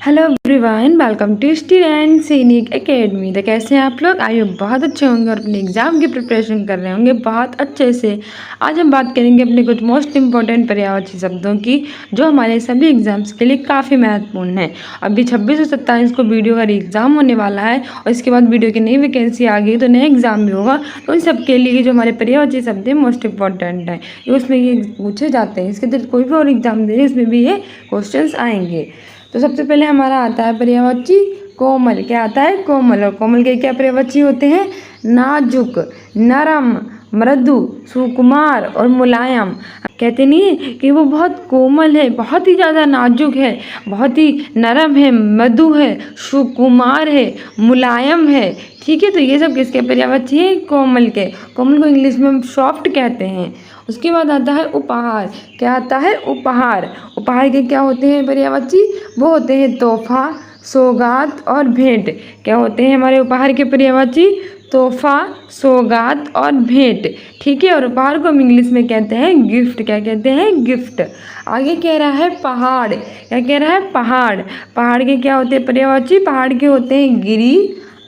Hello everyone, welcome to Student Sainik Academy. तो कैसे हैं आप लोग? आई होप बहुत अच्छे होंगे और अपने एग्जाम की प्रिपरेशन कर रहे होंगे बहुत अच्छे से। आज हम बात करेंगे अपने कुछ मोस्ट इंपॉर्टेंट पर्यायवाची शब्दों की जो हमारे सभी एग्जाम्स के लिए काफ़ी महत्वपूर्ण है। अभी 26 और 27 को वीडियो का एग्ज़ाम होने वाला है और इसके बाद वीडियो की नई वैकेंसी आ गई तो नया एग्ज़ाम भी होगा। तो उन सब के लिए जो हमारे पर्यायवाची शब्द है मोस्ट इंपॉर्टेंट है, उसमें ये पूछे जाते हैं। इसके कोई भी और एग्जाम दे रहे हैं उसमें भी ये क्वेश्चंस आएंगे। तो सबसे पहले हमारा आता है पर्यायवाची कोमल। क्या आता है? कोमल। और कोमल के क्या पर्यायवाची होते हैं? नाजुक, नरम, मृदु, सुकुमार और मुलायम। कहते नहीं है कि वो बहुत कोमल है, बहुत ही ज़्यादा नाजुक है, बहुत ही नरम है, मृदु है, सुकुमार है, मुलायम है। ठीक है, तो ये सब किसके पर्यायवाची है? कोमल के। कोमल को इंग्लिश में हम सॉफ्ट कहते हैं। उसके बाद आता है उपहार। क्या आता है? उपहार। उपहार के क्या होते हैं पर्यायवाची? वो होते हैं तोहफा, सौगात और भेंट। क्या होते हैं हमारे उपहार के पर्यायवाची? तोहफा, सौगात और भेंट। ठीक है, और उपहार को हम इंग्लिश में कहते हैं गिफ्ट। क्या कहते हैं? गिफ्ट। आगे कह रहा है पहाड़। क्या कह रहा है? पहाड़। पहाड़ के क्या होते हैं पर्यायवाची? पहाड़ के होते हैं गिरी,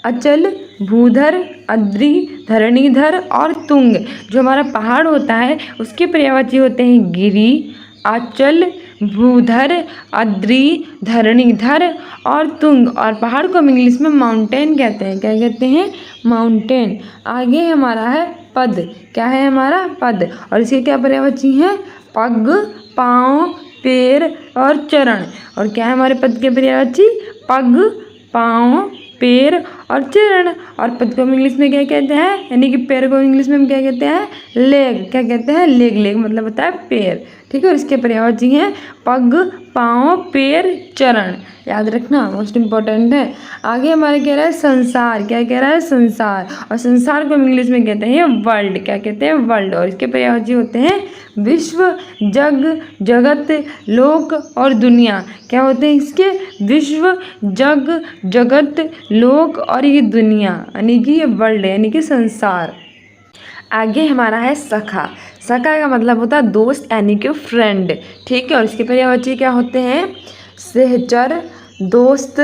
अचल, भूधर, अद्री, धरणीधर और तुंग। जो हमारा पहाड़ होता है उसके पर्यायवाची होते हैं गिरी, अचल, भूधर, अद्री, धरणीधर और तुंग। और पहाड़ को हम इंग्लिश में माउंटेन कहते हैं। क्या कहते हैं? माउंटेन। आगे हमारा है पद। क्या है हमारा? पद। और इसके क्या पर्यायवाची हैं? पग, पाँव, पैर और चरण। और क्या है हमारे पद के पर्यायवाची? पग, पाँव, पैर और चरण। और पद को हम इंग्लिश में क्या कहते हैं? यानी कि पैर को इंग्लिश में हम क्या कहते हैं? लेग। क्या कहते हैं? लेग। लेग मतलब होता है पैर। ठीक है, और इसके पर्यायवाची हैं पग, पाँव, पैर, चरण। याद रखना, मोस्ट इंपॉर्टेंट है। आगे हमारे कह रहा है संसार। क्या कह रहा है? संसार। और संसार को हम इंग्लिश में कहते हैं वर्ल्ड। क्या कहते हैं? वर्ल्ड। और इसके पर्यायवाची होते हैं विश्व, जग, जगत, लोक और दुनिया। क्या होते हैं इसके? विश्व, जग, जगत, लोक और ये दुनिया, यानी कि ये वर्ल्ड है, यानी कि संसार। आगे हमारा है सखा। सखा का मतलब होता है दोस्त, यानी कि फ्रेंड। ठीक है, और इसके पर्यायवाची क्या होते हैं? सहचर, दोस्त,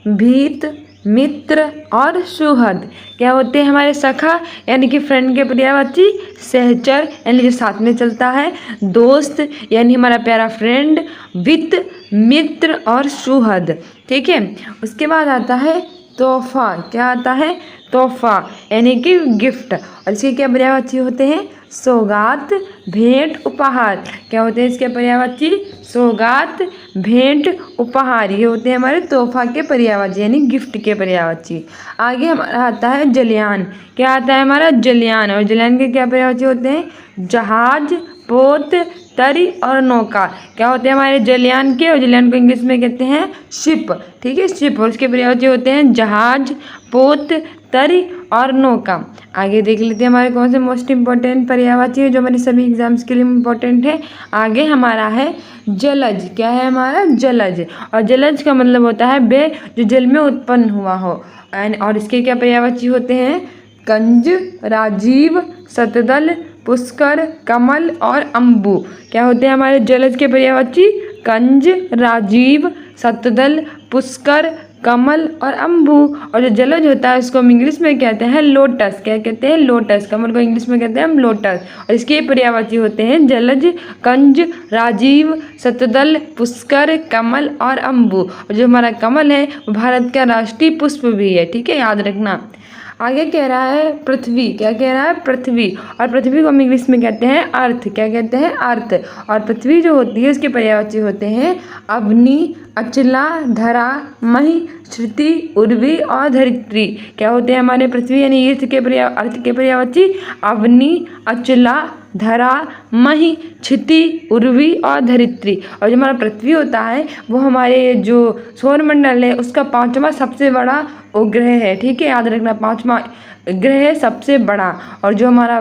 भीत, मित्र और सुहृद। क्या होते हैं हमारे सखा यानी कि फ्रेंड के पर्यायवाची? सहचर यानी जो साथ में चलता है, दोस्त यानी हमारा प्यारा फ्रेंड, वित्त, मित्र और सुहृद। ठीक है, उसके बाद आता है तोहफा। क्या आता है? तोहफा यानी कि गिफ्ट। और इसके क्या पर्यायवाची होते हैं? सौगात, भेंट, उपहार। क्या होते हैं इसके पर्यायवाची? सौगात, भेंट, उपहार। ये होते हैं हमारे तोहफा के पर्यायवाची यानी गिफ्ट के पर्यायवाची। आगे हमारा आता है जलयान। क्या आता है हमारा? जलयान। और जलयान के क्या पर्यायवाची होते हैं? जहाज, पोत, तरी और नौका। क्या होते हैं हमारे जलयान के? और जलयान को इंग्लिश में कहते हैं शिप। ठीक है, शिप। और उसके पर्यायवाची होते हैं जहाज, पोत, तरी और नौका। आगे देख लेते हैं हमारे कौन से मोस्ट इंपॉर्टेंट पर्यायवाची है जो हमारे सभी एग्जाम्स के लिए इम्पोर्टेंट है। आगे हमारा है जलज। क्या है हमारा? जलज। और जलज का मतलब होता है वे जो जल में उत्पन्न हुआ हो। और इसके क्या पर्यायवाची होते हैं? कंज, राजीव, शतदल, पुष्कर, कमल और अम्बु। क्या होते हैं हमारे जलज के पर्यायवाची? कंज, राजीव, शतदल, पुष्कर, कमल और अम्बु। और जो जलज होता है उसको हम इंग्लिश में कहते हैं लोटस। क्या कहते हैं? लोटस। कमल को इंग्लिश में कहते हैं हम लोटस। और इसके पर्यायवाची होते हैं जलज, कंज, राजीव, शतदल, पुष्कर, कमल और अम्बु। और जो हमारा कमल है वो भारत का राष्ट्रीय पुष्प भी है। ठीक है, याद रखना। आगे कह रहा है पृथ्वी। क्या कह रहा है? पृथ्वी। और पृथ्वी को हम इंग्लिश में कहते हैं अर्थ। क्या कहते हैं? अर्थ। और पृथ्वी जो होती है उसके पर्यायवाची होते हैं अग्नि, अचला, धरा, मही, श्रुति, उर्वी और धरित्री। क्या होते हैं हमारे पृथ्वी यानी अर्थ के पर्यायवाची? अग्नि, अचला, धरा, मही, क्षिति, उर्वी और धरित्री। और जो हमारा पृथ्वी होता है वो हमारे जो सौरमंडल है उसका 5वां सबसे बड़ा उपग्रह है। ठीक है, याद रखना, 5वां ग्रह है सबसे बड़ा। और जो हमारा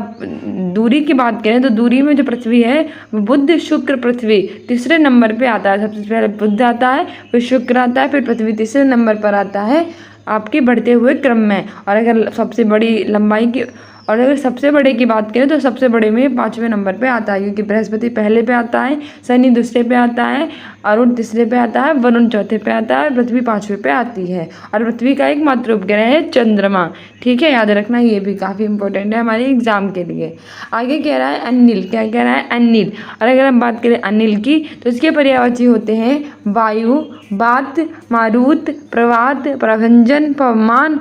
दूरी की बात करें तो दूरी में जो पृथ्वी है वो बुध, शुक्र, पृथ्वी तीसरे नंबर पे आता है। सबसे पहले बुध आता है, फिर शुक्र आता है, फिर पृथ्वी तीसरे नंबर पर आता है आपके बढ़ते हुए क्रम में। और अगर सबसे बड़ी लंबाई की और अगर सबसे बड़े की बात करें तो सबसे बड़े में 5वें नंबर पे आता है, क्योंकि बृहस्पति पहले पे आता है, शनि दूसरे पे आता है, अरुण तीसरे पे आता है, वरुण चौथे पे आता है, पृथ्वी 5वें पे आती है। और पृथ्वी का एकमात्र उपग्रह है चंद्रमा। ठीक है, याद रखना, ये भी काफ़ी इंपॉर्टेंट है हमारे एग्जाम के लिए। आगे कह रहा है अनिल, क्या कह रहा है अनिल। और अगर हम बात करें अनिल की तो इसके पर्यायवाची होते हैं वायु, वात, मारुत, प्रवात, प्रभंजन, पवमान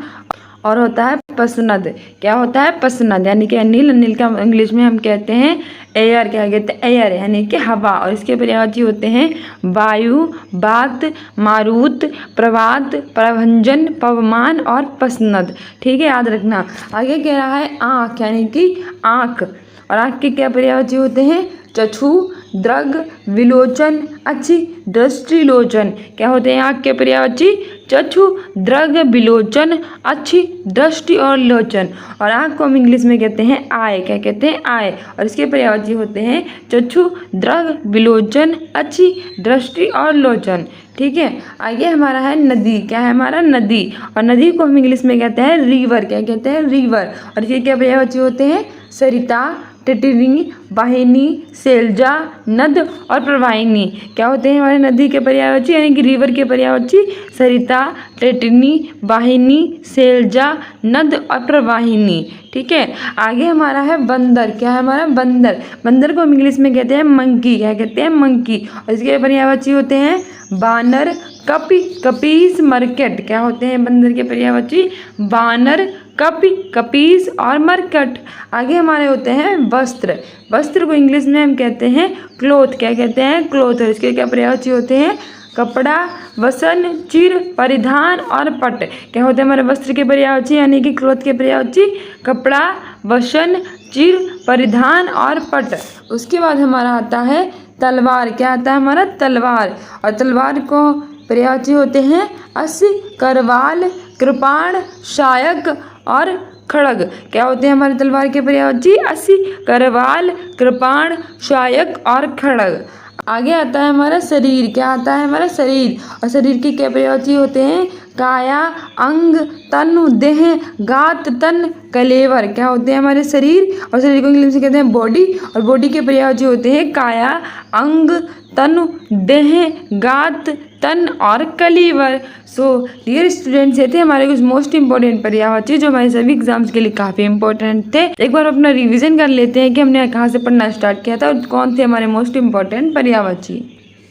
और होता है पसनद। क्या होता है? पसनद। यानी कि अनिल, अनिल का इंग्लिश में हम कहते हैं एयर, क्या कहते हैं? एयर, यानी कि हवा। और इसके पर्यायवाची होते हैं वायु, वात, मारुत, प्रवात, प्रभंजन, पवमान और पसनद। ठीक है, याद रखना। आगे कह रहा है आँख, यानी कि आँख। और आँख के क्या पर्यायवाची होते हैं? चक्षु, दृग, विलोचन, अच्छी, दृष्टिलोचन। क्या होते हैं आँख के पर्यायवाची? चक्षु, दृग, विलोचन, अच्छी, दृष्टि और लोचन। और आँख को हम इंग्लिश में कहते हैं आय। क्या कहते हैं? आय। और इसके पर्यायवाची होते हैं चक्षु, दृग, विलोचन, अच्छी, दृष्टि और लोचन। ठीक है, आगे हमारा है नदी। क्या है हमारा? नदी। और नदी को हम इंग्लिश में कहते हैं रिवर। क्या कहते हैं? रिवर। और इसके क्या पर्यायवाची होते हैं? सरिता, टिटनी, वाहिनी, सैलजा, नद और प्रवाहिनी। क्या होते हैं हमारे नदी के पर्यायवाची, यानी कि रिवर के पर्यायवाची? सरिता, टिटनी, वाहिनी, सैलजा, नद और प्रवाहिनी। ठीक है, आगे हमारा है बंदर। क्या है हमारा? बंदर। बंदर को हम इंग्लिश में कहते हैं मंकी। क्या कहते हैं? मंकी। और इसके पर्यायवाची होते हैं बानर, कपि, कपीस, मरकट। क्या होते हैं बंदर के पर्यायवाची? बानर, कपि, कपीस और मरकट। आगे हमारे होते हैं वस्त्र। वस्त्र को इंग्लिश में हम कहते हैं क्लोथ। क्या कहते हैं? क्लोथ। और इसके क्या पर्यायवाची होते हैं? कपड़ा, वसन, चिर, परिधान और पट। क्या होते हैं हमारे वस्त्र के पर्यायवाची, यानी कि क्लोथ के पर्यायवाची? कपड़ा, वसन, चिर, परिधान और पट। उसके बाद हमारा आता है तलवार। क्या आता है हमारा? तलवार। और तलवार को पर्यायवाची होते हैं अश्व, करवाल, कृपाण, शायक और खड़ग। क्या होते हैं हमारे तलवार के पर्यायवाची? अश्व, करवाल, कृपाण, शायक और खड़ग। आगे आता है हमारा शरीर। क्या आता है हमारा? शरीर। और शरीर के क्या पर्यायवाची होते हैं? काया, अंग, तनु, देह, गात, तन, कलेवर। क्या होते हैं हमारे शरीर? और शरीर को इंग्लिश में कहते हैं बॉडी। और बॉडी के पर्यायवाची होते हैं काया, अंग, तनु, देह, गात, तन और कलीवर। सो डियर स्टूडेंट्स, ये थे हमारे कुछ मोस्ट इंपॉर्टेंट पर्यायवाची जो हमारे सभी एग्जाम्स के लिए काफ़ी इंपॉर्टेंट थे। एक बार अपना रिवीजन कर लेते हैं कि हमने कहाँ से पढ़ना स्टार्ट किया था और कौन थे हमारे मोस्ट इंपॉर्टेंट पर्यायवाची।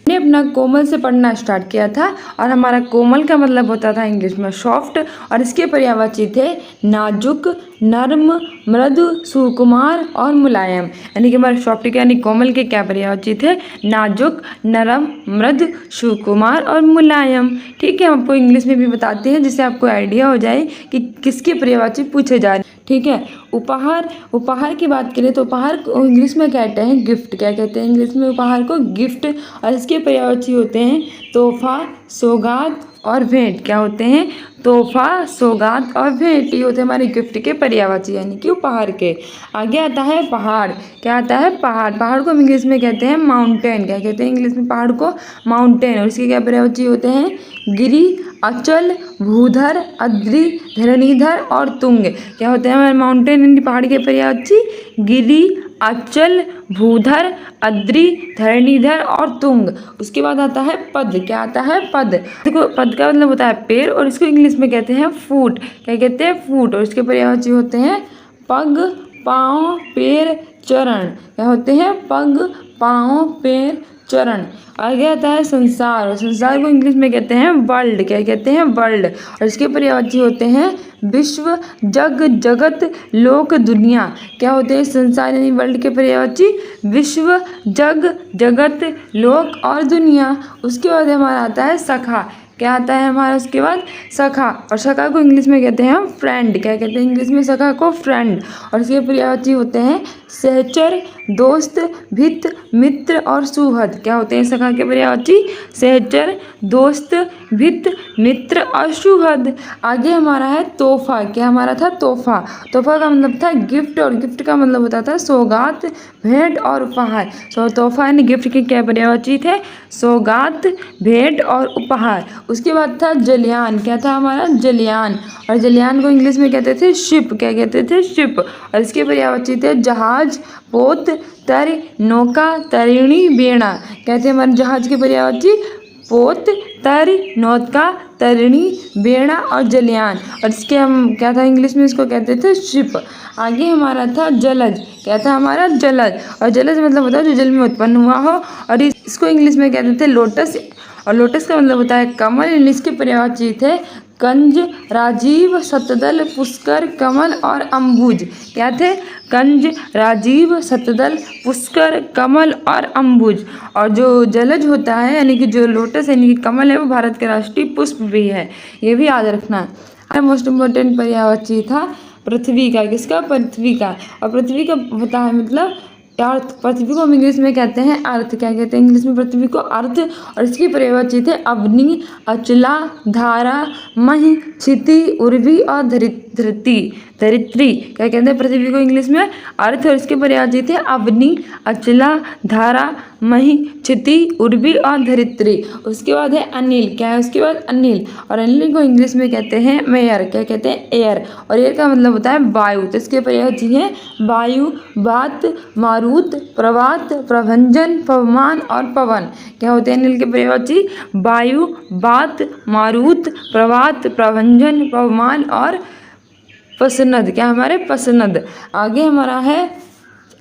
हमने अपना कोमल से पढ़ना स्टार्ट किया था और हमारा कोमल का मतलब होता था इंग्लिश में सॉफ्ट। और इसके पर्यायवाची थे नाजुक, नर्म, मृदु, सुकुमार और मुलायम। यानी कि हमारे सॉफ्ट के यानी कोमल के क्या पर्यायवाची थे? नाजुक, नरम, मृदु, सुकुमार और मुलायम। ठीक है, हम आपको इंग्लिश में भी बताते हैं जिससे आपको आइडिया हो जाए कि किसके पर्यायवाची पूछे जा रहे हैं। ठीक है, उपहार। उपहार की बात करें तो उपहार को इंग्लिश में कहते हैं गिफ्ट। क्या कहते हैं इंग्लिश में उपहार को? गिफ्ट। और इसके पर्यायवाची होते हैं तोहफा, सौगात और भेंट। क्या होते हैं? तोहफा, सौगात और भेंट। ये होते हैं हमारे गिफ्ट के पर्यायवाची, यानी कि उपहार के। आगे आता है पहाड़। क्या आता है? पहाड़। पहाड़ को हम इंग्लिश में कहते हैं माउंटेन। क्या कहते हैं इंग्लिश में पहाड़ को? माउंटेन। और इसके क्या पर्यायवाची होते हैं? गिरि, अचल, भूधर, अद्रि, धरणीधर और तुंग। क्या होते हैं हमारे माउंटेन यानी पहाड़ के पर्यायवाची? गिरि, अचल, भूधर, अद्रि, धरणीधर और तुंग। उसके बाद आता है पद। क्या आता है? पद। देखो, पद का मतलब होता है पैर और इसको इंग्लिश में कहते हैं फूट। क्या कहते हैं? फूट। और इसके पर्यायवाची होते हैं पग, पाँव, पैर, चरण। क्या होते हैं? पग, पाँव, पैर, चरण। आगे आता है संसार। और संसार को इंग्लिश में कहते हैं वर्ल्ड। क्या कहते हैं? वर्ल्ड। और इसके पर्यायवाची होते हैं विश्व, जग, जगत, लोक, दुनिया। क्या होते हैं संसार यानी वर्ल्ड के पर्यायवाची? विश्व, जग, जगत, लोक और दुनिया। उसके बाद हमारा आता है सखा। क्या आता है हमारा उसके बाद? सखा। और सखा को इंग्लिश में कहते हैं हम फ्रेंड। क्या कहते हैं इंग्लिश में सखा को? फ्रेंड। और इसके पर्यायवाची होते हैं सहचर, दोस्त, भित्त, मित्र और सुहृद। क्या होते हैं सखा के पर्यायवाची? सहचर, दोस्त, भित्त, मित्र और सुहृद। आगे हमारा है तोहफा। क्या हमारा था? तोहफा। तोहफा का मतलब था गिफ्ट, और गिफ्ट का मतलब होता था सौगात, भेंट और उपहार। तोहफा यानी गिफ्ट के क्या पर्यायवाची थे? सौगात, भेंट और उपहार। उसके बाद था जलयान। क्या था हमारा? जलयान। और जलयान को इंग्लिश में कहते थे शिप। क्या कहते थे? शिप। और इसके पर्यायवाची थे जहाज, पोत, तर, नौका, तरिणी, बेड़ा। कहते हैं हमारे जहाज के पर्यायवाची पोत, तर, नौका, तरिणी, बेड़ा और जलयान। और इसके हम क्या था इंग्लिश में? इसको कहते थे शिप। आगे हमारा था जलज। क्या था हमारा? जलज। और जलज मतलब होता है जो जल में उत्पन्न हुआ हो, और इसको इंग्लिश में कहते थे लोटस। और लोटस का मतलब होता है कमल। इसके पर्यायवाची थे कंज, राजीव, शतदल, पुष्कर, कमल और अम्बुज। क्या थे? कंज, राजीव, शतदल, पुष्कर, कमल और अम्बुज। और जो जलज होता है यानी कि जो लोटस यानी कि कमल है, वो भारत का राष्ट्रीय पुष्प भी है। ये भी याद रखना है। मोस्ट इम्पोर्टेंट पर्यायवाची था पृथ्वी का। किसका? पृथ्वी का। और पृथ्वी का होता है मतलब अर्थ। पृथ्वी को हम इंग्लिश में कहते हैं अर्थ। क्या कहते हैं इंग्लिश में पृथ्वी को? अर्थ। और इसकी पर्यायवाची थे अग्नि, अचला, धारा, मही, क्षिति, उर्वी और धरित्री। धरित्री। क्या कहते हैं पृथ्वी को इंग्लिश में? अर्थ। और इसके पर्यायवाची थे अग्नि, अचला, धारा, मही, क्षिति, उर्वी और धरित्री। उसके बाद है अनिल। क्या है उसके बाद? अनिल। और अनिल को इंग्लिश में कहते हैं एयर। क्या कहते हैं? एयर। और एयर का मतलब होता है वायु। तो इसके पर्यायवाची है वायु, वात, मारुत, प्रवात, प्रभंजन, पवमान और पवन। क्या होते हैं अनिल के पर्यायवाची? वायु, वात, मारुत, प्रवात, प्रभंजन, पवमान और पसनद। क्या हमारे? पसनद। आगे हमारा है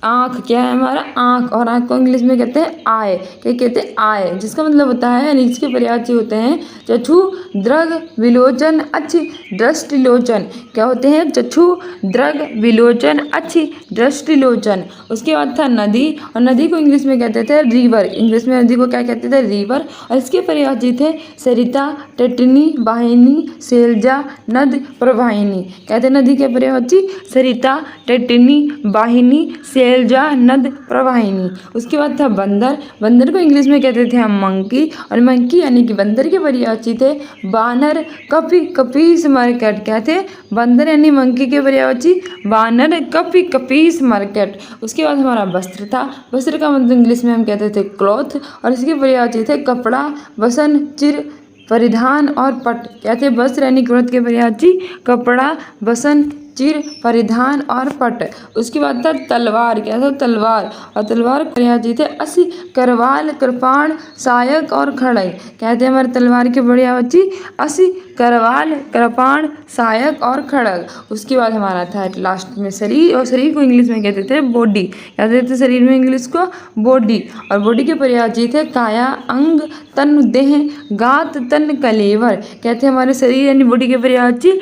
आँख। क्या है हमारा? आँख। और आँख को इंग्लिश में कहते हैं आय। क्या कहते हैं? आय। जिसका मतलब होता है यानी इसके पर्यायवाची होते हैं चक्षु, दृग, विलोचन, अच्छी, दृष्टिलोचन। क्या होते हैं? चक्षु, दृग, विलोचन, अच्छी, दृष्टिलोचन। उसके बाद था नदी। और नदी को इंग्लिश में कहते थे रिवर। इंग्लिश में नदी को क्या कहते थे? रिवर। और इसके पर्यायवाची थे सरिता, टटनी, वाहिनी, सैलजा, नद, प्रवाहिनी। कहते हैं नदी के पर्यायवाची सरिता, टटनी, वाहिनी, सैलजा, नद, प्रवाहिनी। उसके बाद था बंदर। बंदर को इंग्लिश में कहते थे हम मंकी। और मंकी यानी कि बंदर के पर्यायवाची थे बानर, कपि, कपीस, मरकट। क्या थे? बंदर यानी मंकी के पर्यायवाची बानर, कपि, कपीस, मरकट। उसके बाद हमारा वस्त्र था। वस्त्र का मतलब इंग्लिश में हम कहते थे क्लॉथ। और इसके पर्यायवाची थे कपड़ा, वसन, चिर, परिधान और पट। क्या थे? वस्त्र यानी क्लॉथ के पर्यायवाची कपड़ा, वसन, चिर, परिधान और पट। उसके बाद था तलवार। क्या था? तलवार। और तलवार पर्यायवाची थे असी, करवाल, कृपाण, सहायक और खड़ग। कहते हैं हमारे तलवार के पर्यायवाची असी, करवाल, कृपाण, सहायक और खड़ग। उसके बाद हमारा था लास्ट में शरीर। और शरीर को इंग्लिश में कहते थे बॉडी। कहते थे शरीर में इंग्लिश को? बॉडी। और बॉडी के पर्यायवाची थे काया, अंग, तन, देह, गात, तन, कलेवर। कहते हैं हमारे शरीर यानी बॉडी के पर्यायवाची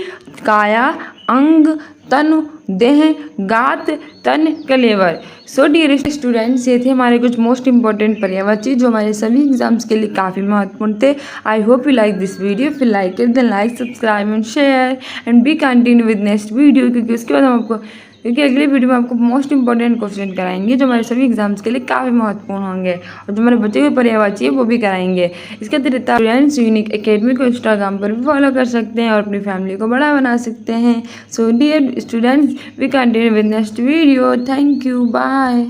काया, अंग, तन, देह, गात, तन, कलेवर। सो डियर स्टूडेंट्स, ये थे हमारे कुछ मोस्ट इंपॉर्टेंट पर्यायवाची जो हमारे सभी एग्जाम्स के लिए काफ़ी महत्वपूर्ण थे। I hope you like this video. फिर like it, then like, subscribe and share and be continue with next video, क्योंकि उसके बाद हम आपको अगले वीडियो में आपको मोस्ट इंपॉर्टेंट क्वेश्चन कराएंगे जो हमारे सभी एग्जाम्स के लिए काफ़ी महत्वपूर्ण होंगे, और जो हमारे बचे हुए पर्यायवाची है वो भी कराएंगे। इसके अतिरिक्त स्टूडेंट्स यूनिक एकेडमी को इंस्टाग्राम पर भी फॉलो कर सकते हैं और अपनी फैमिली को बड़ा बना सकते हैं। So dear students, we continue with next video. Thank you, bye.